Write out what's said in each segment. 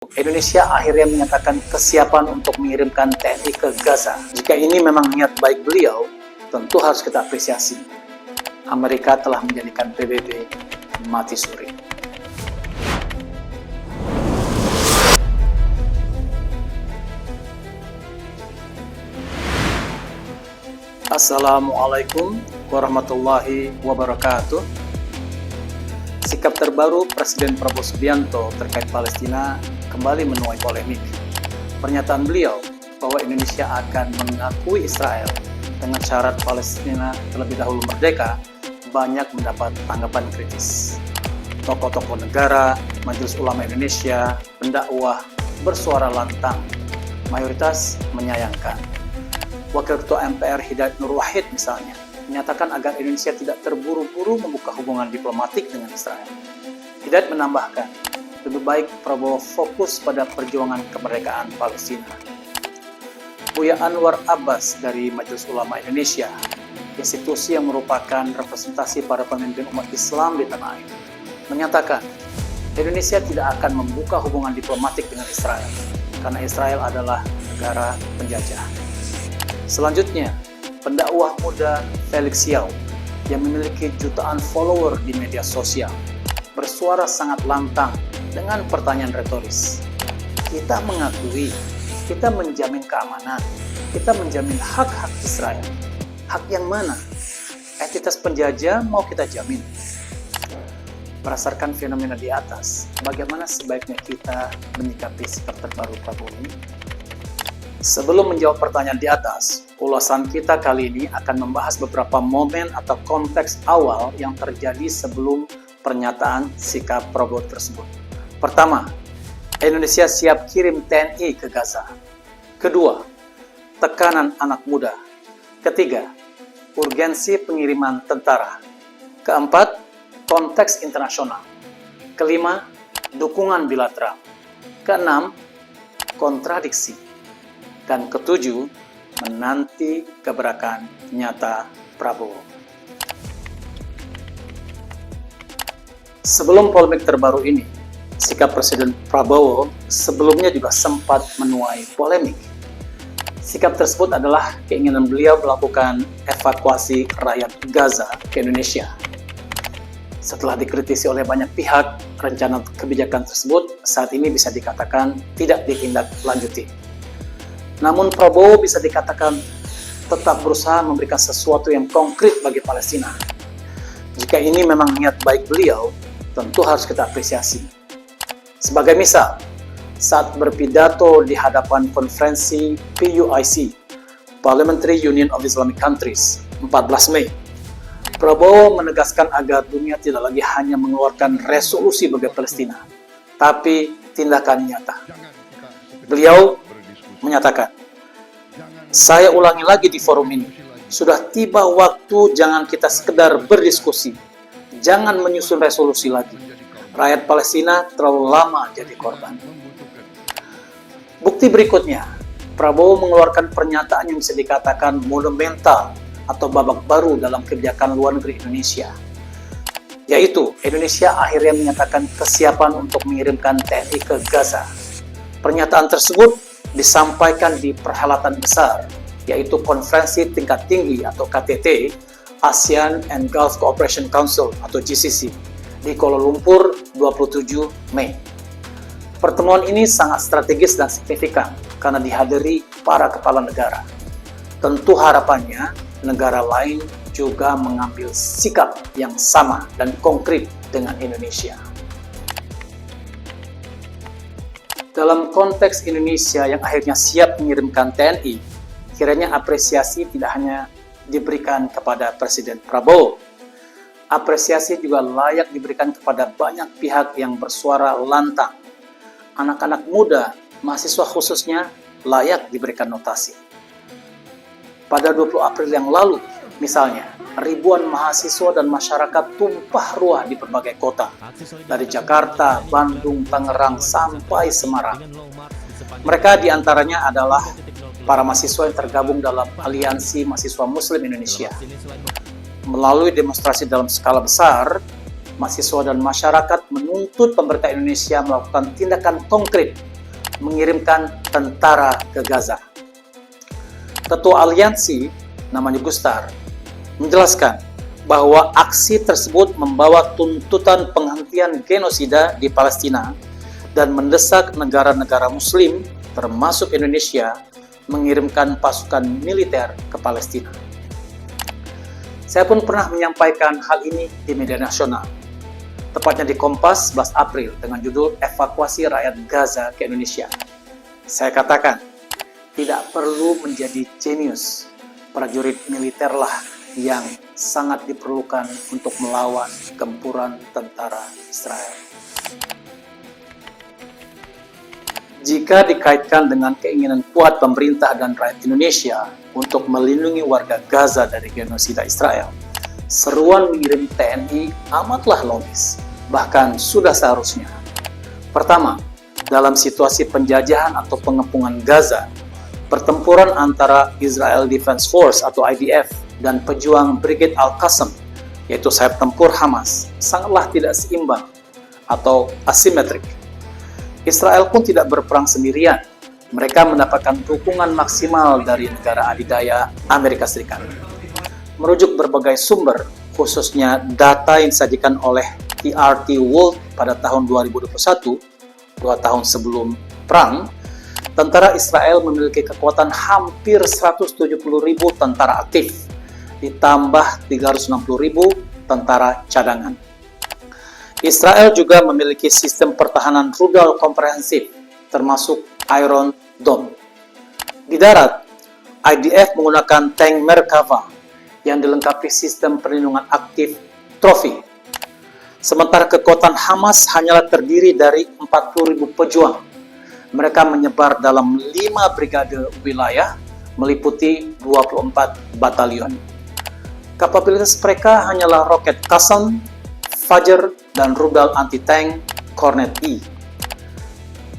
Indonesia akhirnya menyatakan kesiapan untuk mengirimkan TNI ke Gaza. Jika ini memang niat baik beliau, tentu harus kita apresiasi. Amerika telah menjadikan PBB mati suri. Assalamualaikum warahmatullahi wabarakatuh. Sikap terbaru Presiden Prabowo Subianto terkait Palestina kembali menuai polemik. Pernyataan beliau bahwa Indonesia akan mengakui Israel dengan syarat Palestina terlebih dahulu merdeka banyak mendapat tanggapan kritis. Tokoh-tokoh negara, Majelis Ulama Indonesia, pendakwah bersuara lantang. Mayoritas menyayangkan. Wakil Ketua MPR Hidayat Nur Wahid misalnya menyatakan agar Indonesia tidak terburu-buru membuka hubungan diplomatik dengan Israel. Hidayat menambahkan, lebih baik Prabowo fokus pada perjuangan kemerdekaan Palestina. Buya Anwar Abbas dari Majelis Ulama Indonesia, institusi yang merupakan representasi para pemimpin umat Islam di tanah air, menyatakan Indonesia tidak akan membuka hubungan diplomatik dengan Israel karena Israel adalah negara penjajah. Selanjutnya, pendakwah muda Felix Yau yang memiliki jutaan follower di media sosial bersuara sangat lantang dengan pertanyaan retoris. Kita mengakui, kita menjamin keamanan, kita menjamin hak-hak Israel. Hak yang mana? Entitas penjajah mau kita jamin. Berdasarkan fenomena di atas, bagaimana sebaiknya kita menyikapi sikap terbaru Prabowo ini? Sebelum menjawab pertanyaan di atas, ulasan kita kali ini akan membahas beberapa momen atau konteks awal yang terjadi sebelum pernyataan sikap Prabowo tersebut. Pertama, Indonesia siap kirim TNI ke Gaza. Kedua, tekanan anak muda. Ketiga, urgensi pengiriman tentara. Keempat, konteks internasional. Kelima, dukungan bilateral. Keenam, kontradiksi. Dan ketujuh, menanti gebrakan nyata Prabowo. Sebelum polemik terbaru ini, sikap Presiden Prabowo sebelumnya juga sempat menuai polemik. Sikap tersebut adalah keinginan beliau melakukan evakuasi rakyat Gaza ke Indonesia. Setelah dikritisi oleh banyak pihak, rencana kebijakan tersebut saat ini bisa dikatakan tidak ditindaklanjuti. Namun Prabowo bisa dikatakan tetap berusaha memberikan sesuatu yang konkret bagi Palestina. Jika ini memang niat baik beliau, tentu harus kita apresiasi. Sebagai misal, saat berpidato di hadapan konferensi PUIC, Parliamentary Union of Islamic Countries, 14 Mei, Prabowo menegaskan agar dunia tidak lagi hanya mengeluarkan resolusi bagi Palestina, tapi tindakan nyata. Beliau menyatakan, saya ulangi lagi di forum ini, sudah tiba waktu jangan kita sekedar berdiskusi, jangan menyusun resolusi lagi. Rakyat Palestina terlalu lama jadi korban. Bukti berikutnya, Prabowo mengeluarkan pernyataan yang bisa dikatakan monumental atau babak baru dalam kebijakan luar negeri Indonesia, yaitu Indonesia akhirnya menyatakan kesiapan untuk mengirimkan TNI ke Gaza. Pernyataan tersebut disampaikan di perhelatan besar, yaitu Konferensi Tingkat Tinggi atau KTT ASEAN and Gulf Cooperation Council atau GCC di Kuala Lumpur 27 Mei. Pertemuan ini sangat strategis dan signifikan karena dihadiri para kepala negara. Tentu harapannya negara lain juga mengambil sikap yang sama dan konkret dengan Indonesia. Dalam konteks Indonesia yang akhirnya siap mengirimkan TNI, kiranya apresiasi tidak hanya diberikan kepada Presiden Prabowo. Apresiasi juga layak diberikan kepada banyak pihak yang bersuara lantang. Anak-anak muda, mahasiswa khususnya, layak diberikan notasi. Pada 20 April yang lalu, misalnya, ribuan mahasiswa dan masyarakat tumpah ruah di berbagai kota, dari Jakarta, Bandung, Tangerang, sampai Semarang. Mereka diantaranya adalah para mahasiswa yang tergabung dalam Aliansi Mahasiswa Muslim Indonesia. Melalui demonstrasi dalam skala besar, mahasiswa dan masyarakat menuntut pemerintah Indonesia melakukan tindakan konkret mengirimkan tentara ke Gaza. Ketua aliansi, namanya Gustar, menjelaskan bahwa aksi tersebut membawa tuntutan penghentian genosida di Palestina dan mendesak negara-negara Muslim, termasuk Indonesia, mengirimkan pasukan militer ke Palestina. Saya pun pernah menyampaikan hal ini di media nasional, tepatnya di Kompas 11 April dengan judul Evakuasi Rakyat Gaza ke Indonesia. Saya katakan, tidak perlu menjadi jenius, prajurit militerlah yang sangat diperlukan untuk melawan gempuran tentara Israel. Jika dikaitkan dengan keinginan kuat pemerintah dan rakyat Indonesia untuk melindungi warga Gaza dari genosida Israel, seruan mengirim TNI amatlah logis, bahkan sudah seharusnya. Pertama, dalam situasi penjajahan atau pengepungan Gaza, pertempuran antara Israel Defense Force atau IDF dan pejuang Brigade Al-Qassam, yaitu sayap tempur Hamas, sangatlah tidak seimbang atau asimetrik. Israel pun tidak berperang sendirian. Mereka mendapatkan dukungan maksimal dari negara adidaya Amerika Serikat. Merujuk berbagai sumber, khususnya data yang disajikan oleh TRT World pada tahun 2021, 2 tahun sebelum perang, tentara Israel memiliki kekuatan hampir 170.000 tentara aktif, ditambah 360.000 tentara cadangan. Israel juga memiliki sistem pertahanan rudal komprehensif, termasuk Iron Dome. Di darat, IDF menggunakan tank Merkava yang dilengkapi sistem perlindungan aktif Trophy. Sementara kekuatan Hamas hanyalah terdiri dari 40.000 pejuang. Mereka menyebar dalam 5 brigade wilayah, meliputi 24 batalion. Kapabilitas mereka hanyalah roket Qassam, Fajr, dan rudal anti-tank Kornet E.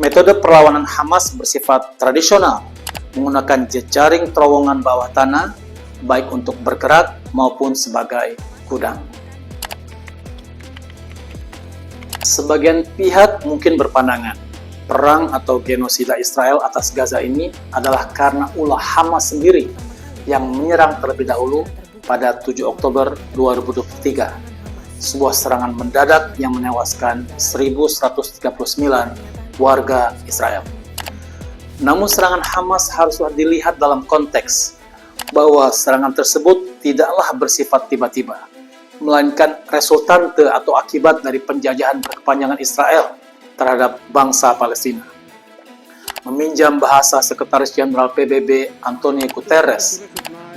Metode perlawanan Hamas bersifat tradisional, menggunakan jejaring terowongan bawah tanah, baik untuk bergerak maupun sebagai gudang. Sebagian pihak mungkin berpandangan, perang atau genosida Israel atas Gaza ini adalah karena ulah Hamas sendiri yang menyerang terlebih dahulu pada 7 Oktober 2023, sebuah serangan mendadak yang menewaskan 1.139 warga Israel. Namun serangan Hamas haruslah dilihat dalam konteks bahwa serangan tersebut tidaklah bersifat tiba-tiba, melainkan resultante atau akibat dari penjajahan berkepanjangan Israel terhadap bangsa Palestina. Meminjam bahasa Sekretaris Jenderal PBB Antonio Guterres,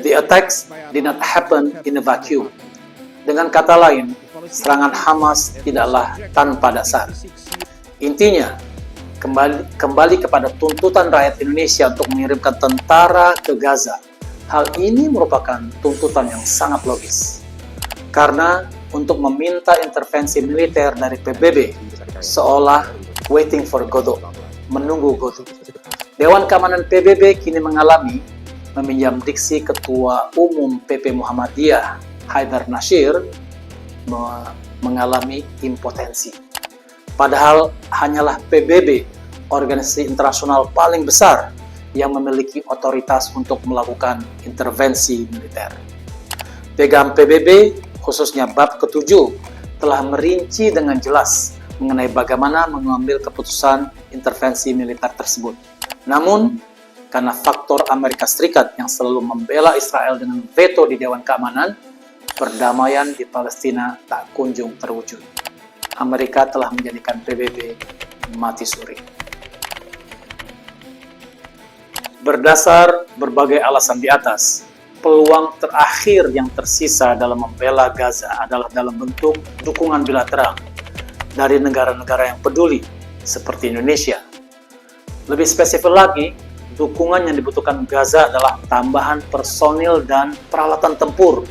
the attacks did not happen in a vacuum. Dengan kata lain, serangan Hamas tidaklah tanpa dasar. Intinya, kembali kepada tuntutan rakyat Indonesia untuk mengirimkan tentara ke Gaza. Hal ini merupakan tuntutan yang sangat logis. Karena untuk meminta intervensi militer dari PBB seolah waiting for Godot, menunggu Godot. Dewan Keamanan PBB kini meminjam diksi Ketua Umum PP Muhammadiyah Haidar Nasir, mengalami impotensi. Padahal hanyalah PBB, organisasi internasional paling besar yang memiliki otoritas untuk melakukan intervensi militer. Piagam PBB, khususnya bab ke-7, telah merinci dengan jelas mengenai bagaimana mengambil keputusan intervensi militer tersebut. Namun, karena faktor Amerika Serikat yang selalu membela Israel dengan veto di Dewan Keamanan, perdamaian di Palestina tak kunjung terwujud. Amerika telah menjadikan PBB mati suri. Berdasar berbagai alasan di atas, peluang terakhir yang tersisa dalam membela Gaza adalah dalam bentuk dukungan bilateral dari negara-negara yang peduli, seperti Indonesia. Lebih spesifik lagi, dukungan yang dibutuhkan Gaza adalah tambahan personil dan peralatan tempur.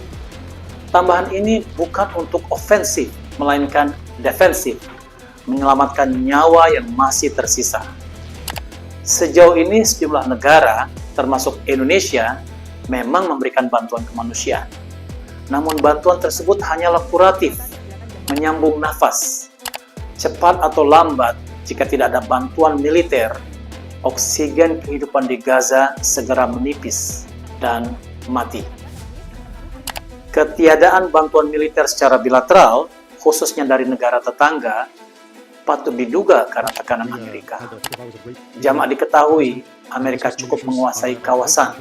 Tambahan ini bukan untuk ofensif, melainkan defensif, menyelamatkan nyawa yang masih tersisa. Sejauh ini sejumlah negara, termasuk Indonesia, memang memberikan bantuan kemanusiaan. Namun bantuan tersebut hanyalah kuratif, menyambung nafas. Cepat atau lambat, jika tidak ada bantuan militer, oksigen kehidupan di Gaza segera menipis dan mati. Ketiadaan bantuan militer secara bilateral, khususnya dari negara tetangga, patut diduga karena tekanan Amerika. Jamak diketahui, Amerika cukup menguasai kawasan,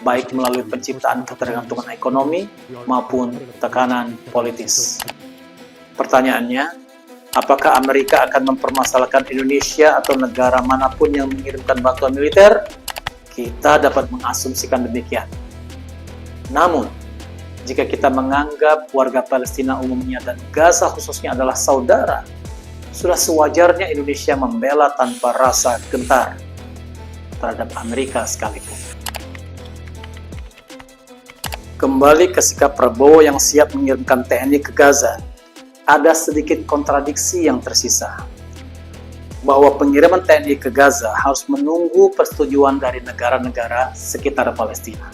baik melalui penciptaan ketergantungan ekonomi maupun tekanan politis. Pertanyaannya, apakah Amerika akan mempermasalahkan Indonesia atau negara manapun yang mengirimkan bantuan militer? Kita dapat mengasumsikan demikian. Namun, jika kita menganggap warga Palestina umumnya dan Gaza khususnya adalah saudara, sudah sewajarnya Indonesia membela tanpa rasa gentar terhadap Amerika sekalipun. Kembali ke sikap Prabowo yang siap mengirimkan TNI ke Gaza, ada sedikit kontradiksi yang tersisa. Bahwa pengiriman TNI ke Gaza harus menunggu persetujuan dari negara-negara sekitar Palestina.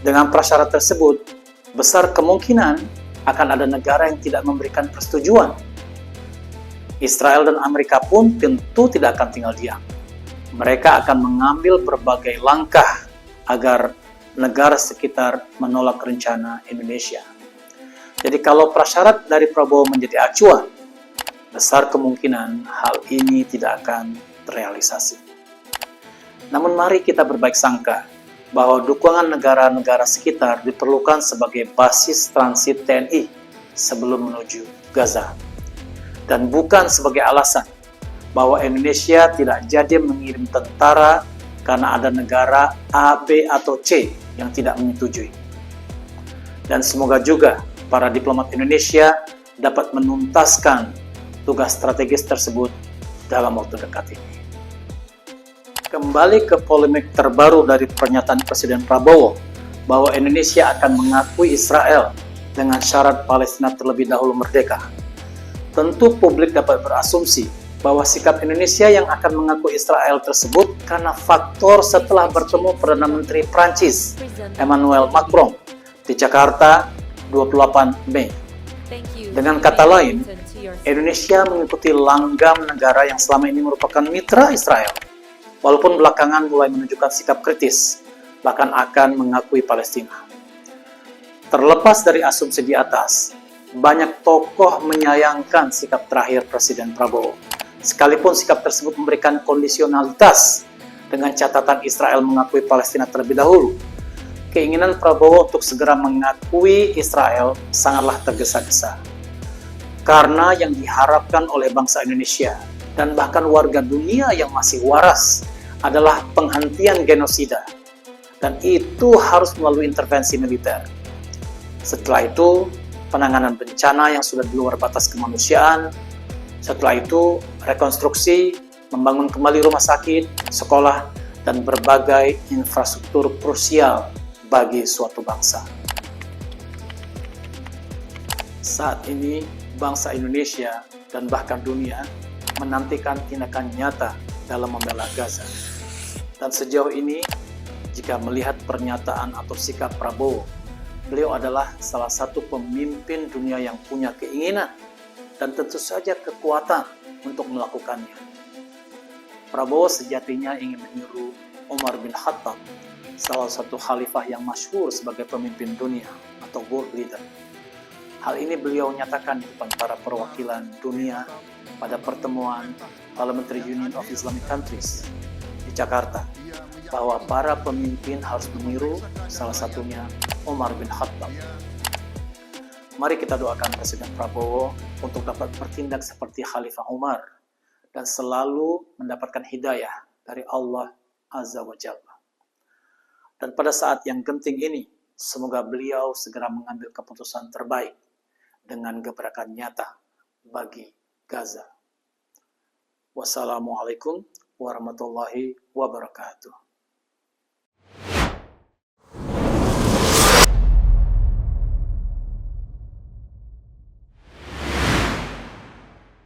Dengan prasyarat tersebut, besar kemungkinan akan ada negara yang tidak memberikan persetujuan. Israel dan Amerika pun tentu tidak akan tinggal diam. Mereka akan mengambil berbagai langkah agar negara sekitar menolak rencana Indonesia. Jadi kalau prasyarat dari Prabowo menjadi acuan, besar kemungkinan hal ini tidak akan terrealisasi. Namun mari kita berbaik sangka bahwa dukungan negara-negara sekitar diperlukan sebagai basis transit TNI sebelum menuju Gaza. Dan bukan sebagai alasan bahwa Indonesia tidak jadi mengirim tentara karena ada negara A, B, atau C yang tidak menyetujui. Dan semoga juga para diplomat Indonesia dapat menuntaskan tugas strategis tersebut dalam waktu dekat ini. Kembali ke polemik terbaru dari pernyataan Presiden Prabowo bahwa Indonesia akan mengakui Israel dengan syarat Palestina terlebih dahulu merdeka. Tentu publik dapat berasumsi bahwa sikap Indonesia yang akan mengaku Israel tersebut karena faktor setelah bertemu Perdana Menteri Prancis Emmanuel Macron di Jakarta 28 Mei. Dengan kata lain, Indonesia mengikuti langgam negara yang selama ini merupakan mitra Israel, walaupun belakangan mulai menunjukkan sikap kritis, bahkan akan mengakui Palestina. Terlepas dari asumsi di atas, banyak tokoh menyayangkan sikap terakhir Presiden Prabowo. Sekalipun sikap tersebut memberikan kondisionalitas dengan catatan Israel mengakui Palestina terlebih dahulu, keinginan Prabowo untuk segera mengakui Israel sangatlah tergesa-gesa. Karena yang diharapkan oleh bangsa Indonesia dan bahkan warga dunia yang masih waras adalah penghentian genosida. Dan itu harus melalui intervensi militer. Setelah itu, penanganan bencana yang sudah di luar batas kemanusiaan. Setelah itu, rekonstruksi, membangun kembali rumah sakit, sekolah, dan berbagai infrastruktur krusial bagi suatu bangsa. Saat ini, bangsa Indonesia dan bahkan dunia menantikan tindakan nyata dalam membela Gaza. Dan sejauh ini, jika melihat pernyataan atau sikap Prabowo, beliau adalah salah satu pemimpin dunia yang punya keinginan dan tentu saja kekuatan untuk melakukannya. Prabowo sejatinya ingin meniru Umar bin Khattab, salah satu khalifah yang masyhur sebagai pemimpin dunia atau world leader. Hal ini beliau nyatakan di depan para perwakilan dunia pada pertemuan Parliamentary Union of Islamic Countries di Jakarta, bahwa para pemimpin harus meniru salah satunya Umar bin Khattab. Mari kita doakan Presiden Prabowo untuk dapat bertindak seperti Khalifah Umar dan selalu mendapatkan hidayah dari Allah Azza wa Jalla. Dan pada saat yang genting ini, semoga beliau segera mengambil keputusan terbaik dengan gebrakan nyata bagi Gaza. Wassalamualaikum warahmatullahi wabarakatuh.